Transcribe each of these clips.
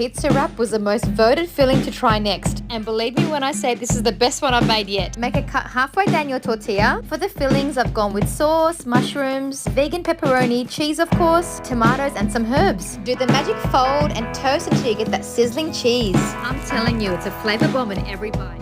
pizza wrap was the most voted filling to try next. And believe me when I say this is the best one I've made yet. Make a cut halfway down your tortilla. For the fillings, I've gone with sauce, mushrooms, vegan pepperoni, cheese of course, tomatoes and some herbs. Do the magic fold and toast until you get that sizzling cheese. I'm telling you, it's a flavor bomb in every bite.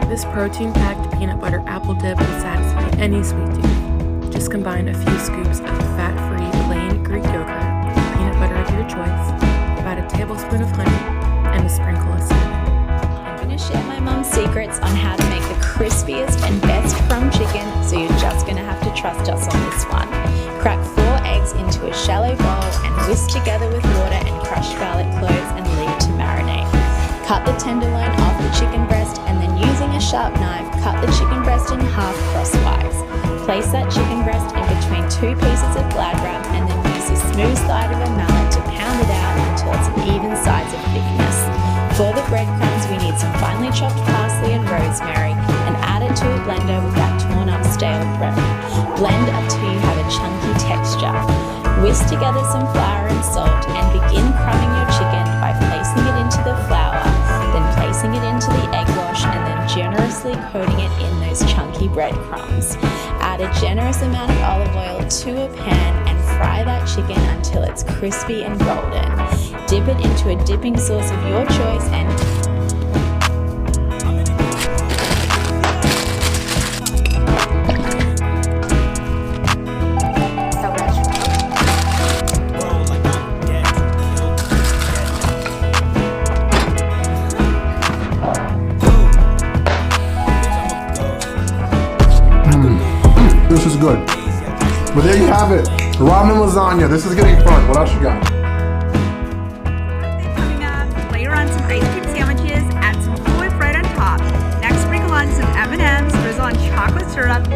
This protein-packed peanut butter apple dip will satisfy any sweet tooth. Just combine a few scoops of fat-free plain Greek yogurt, peanut butter of your choice, about a tablespoon of honey, and a sprinkle of cinnamon. I'm going to share my mom's secrets on how to make the crispiest and best crumb chicken, so you're just going to have to trust us on this one. Crack 4 eggs into a shallow bowl and whisk together with water and crushed garlic cloves and leave to marinate. Cut the tenderloin off the chicken breast and then using a sharp knife, cut the chicken breast in half crosswise. Place that chicken breast in between 2 pieces of glad wrap and then use the smooth side of a mallet to pound it out until it's an even size of thickness. For the breadcrumbs, we need some finely chopped parsley and rosemary and add it to a blender with that torn up stale bread. Blend until you have a chunky texture. Whisk together some flour and salt and begin crumbing your chicken by placing it into the flour, then placing it into the egg wash and then generously coating it in those chunky breadcrumbs. Add a generous amount of olive oil to a pan and fry that chicken until it's crispy and golden. Dip it into a dipping sauce of your choice and This is good. But there you have it. Ramen lasagna. This is getting fun. What else you got? Coming up, layer on some ice cream sandwiches, add some Cool Whip right on top. Next, sprinkle on some M&Ms, drizzle on chocolate syrup,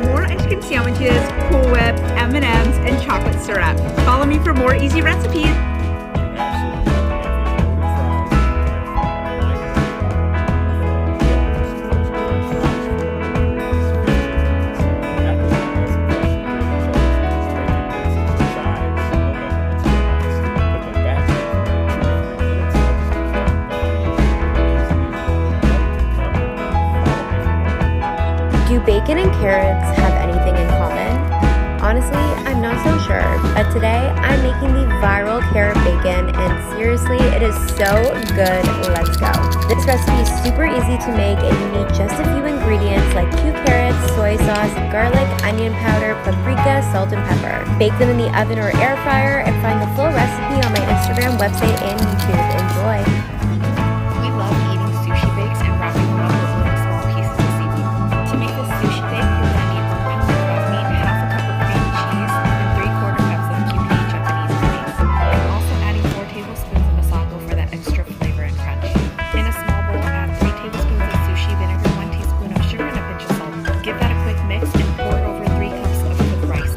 more ice cream sandwiches, Cool Whip, M&Ms, and chocolate syrup. Follow me for more easy recipes. Do bacon and carrots have anything in common? Honestly, I'm not so sure, but today I'm making the viral carrot bacon and seriously, it is so good. Let's go. This recipe is super easy to make and you need just a few ingredients like 2 carrots, soy sauce, garlic, onion powder, paprika, salt, and pepper. Bake them in the oven or air fryer and find the full recipe on my Instagram, website, and YouTube. Enjoy. We love eating sushi bakes and wrapping them up with little small pieces of seaweed. To make this sushi bake, you're going to need 1 pound of crab meat, half a cup of creamy cheese, and 3/4 cups of cumin Japanese greens. I'm also adding 4 tablespoons of masago for that extra flavor and crunch. In a small bowl, add 3 tablespoons of sushi vinegar, 1 teaspoon of sugar, and a pinch of salt. Give that a quick mix and pour it over 3 cups of cooked rice.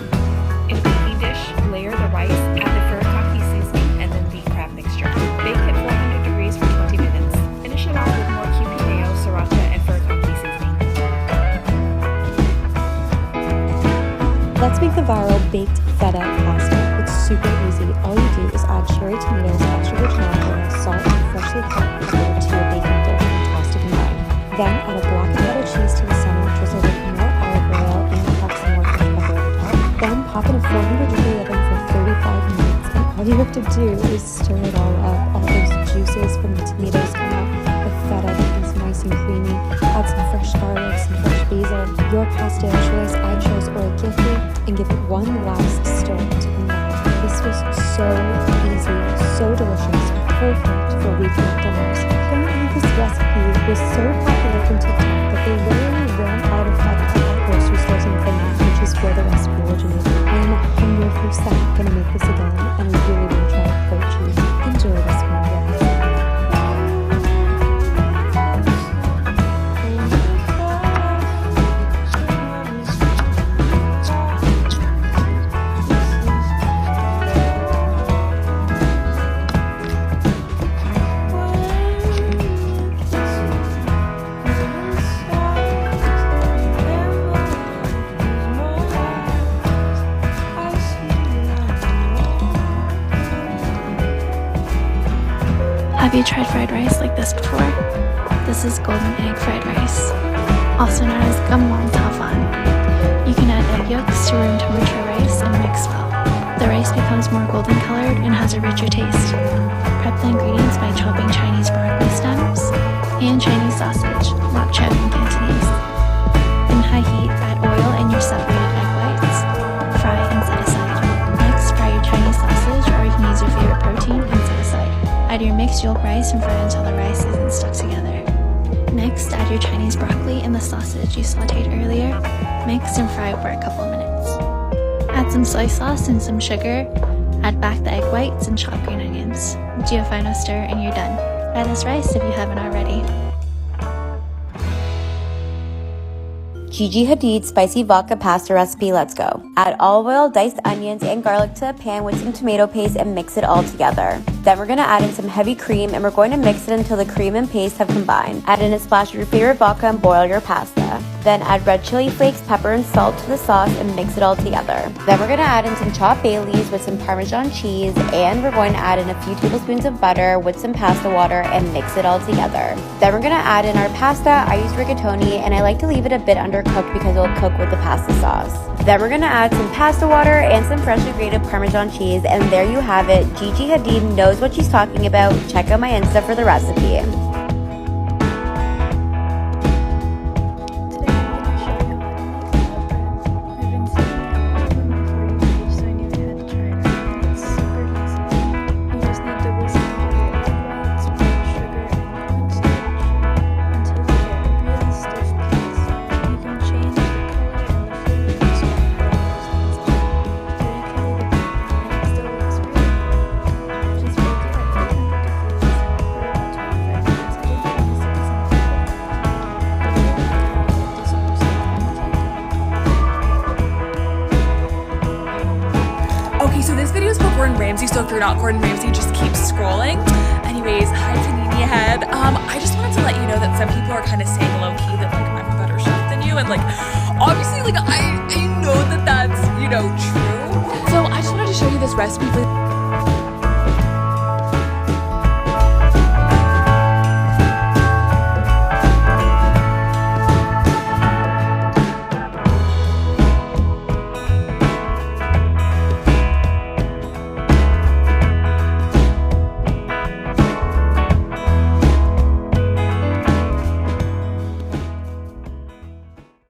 In a baking dish, layer the rice, add the furikake seasoning, and then the crab mixture. Bake at 400 degrees for 20 minutes. Finish it off with more cumin, sriracha, and furikake seasoning. Let's make the viral baked feta pasta. It's super easy. All you do is add cherry tomatoes, extra virgin olive oil, salt, and freshly cut pepper to your baking dish and toss to combine. Then add a block of feta cheese to the center, drizzle with more olive oil, and pop some more fresh pepper on top. Then pop in a 400-degree oven for 35 minutes, and all you have to do is stir it all up. All those juices from the tomatoes come out, the feta becomes nice and creamy. Add some fresh garlic, some fresh basil, your pasta of choice. I chose origami, and give it one last stir to combine. This was so easy, so delicious, perfect for weekend dinners. Apparently this recipe was so popular from TikTok that they literally ran out of feta at grocery stores in Finland, which is where the recipe originated. I am 100% gonna make this again, and I really want to try it goat cheese. Enjoy this one, guys. Have you tried fried rice like this before? This is golden egg fried rice, also known as gamwon tafan. You can add egg yolks to room temperature rice and mix well. The rice becomes more golden colored and has a richer taste. Prep the ingredients by chopping Chinese broccoli stems and Chinese sausage, not chow in Cantonese. In high heat, add oil and your separated egg whites. Fry and set aside. Next, fry your Chinese sausage, or you can use your favorite protein and set aside. Add your mixed yolk rice and fry until the rice isn't stuck together. Next, add your Chinese broccoli and the sausage you sauteed earlier. Mix and fry for a couple minutes. Add some soy sauce and some sugar. Add back the egg whites and chopped green onions. Do a final stir and you're done. Try this rice if you haven't already. Gigi Hadid spicy vodka pasta recipe, let's go. Add olive oil, diced onions, and garlic to a pan with some tomato paste and mix it all together. Then we're gonna add in some heavy cream and we're going to mix it until the cream and paste have combined. Add in a splash of your favorite vodka and boil your pasta. Then add red chili flakes, pepper, and salt to the sauce and mix it all together. Then we're gonna add in some chopped bay leaves with some Parmesan cheese, and we're going to add in a few tablespoons of butter with some pasta water and mix it all together. Then we're gonna add in our pasta. I use rigatoni and I like to leave it a bit undercooked because it'll cook with the pasta sauce. Then we're gonna add some pasta water and some freshly grated Parmesan cheese, and there you have it. Gigi Hadid knows what she's talking about. Check out my Insta for the recipe. So this video is about Gordon Ramsay, so if you're not Gordon Ramsay, just keep scrolling. Anyways, hi Panini Head. I just wanted to let you know that some people are kind of saying low-key that like I'm a better chef than you, and like obviously like I know that that's, you know, true. So I just wanted to show you this recipe for